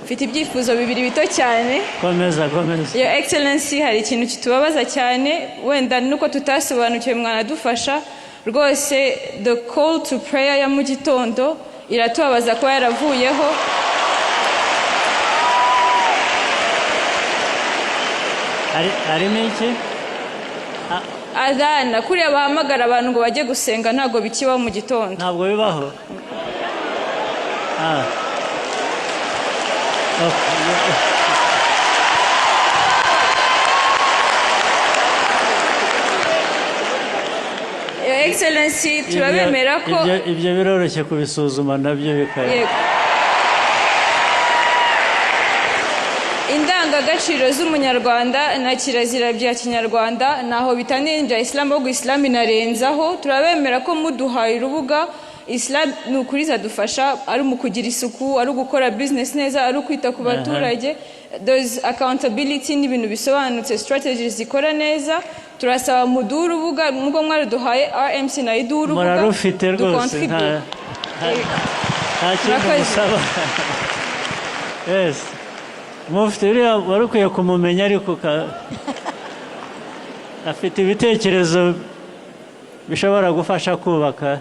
Mfite ibyifuzo bibiri bito cyane. Komeza. Your Excellency, hari ikintu kitubabaza cyane wenda nuko tutasobanukiwe mwanadufasha rwose. The call to prayer ya mu gitondo iratubabaza ko yaravuyeho. Harimo iki? Adana kuriya bahamagara abantu ngo bajye gusenga ntago bikibaho mu gitondo. Ntabwo bibaho. Your Excellency, turabemera ko ibyo biroroshye kubisuzuma nabyo bikaye. Indangagaciro z'umunyarwanda na kirazira bya kinyarwanda naho bitaninja Islam ahubwo Islam inarenzaho. Turabemera ko muduhaye urubuga. Islam nukuri zadufasha ari mu kugira isuku, ari gukora business neza, ari kwita ku baturage. There's accountability n'ibintu bisobanutse, strategies zikora neza. Turasaba muduha urubuga nubwo mwaraduhaye RMC na iduha urubuga. Murarufite rwose nta kintu musaba. Yes. Mufite uriya warukwiye kumumenya ariko afite ibitekerezo bishobora gufasha kubaka.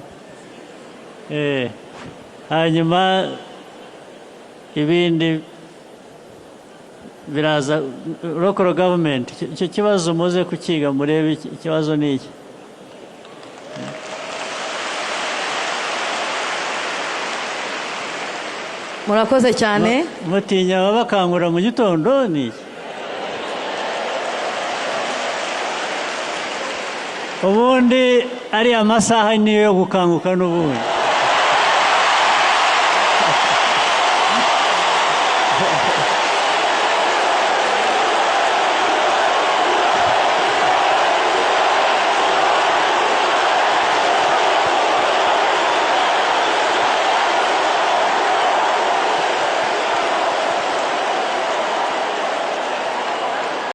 Hanyuma ibindi biraza local government. Icyo kibazo muze kukiga murebe ikibazo ni iki. Murakoze cyane. Mutinya babakangura mu gitondo ni iki? Ubundi ari amasaha niyo yo gukanguka n'ubundi.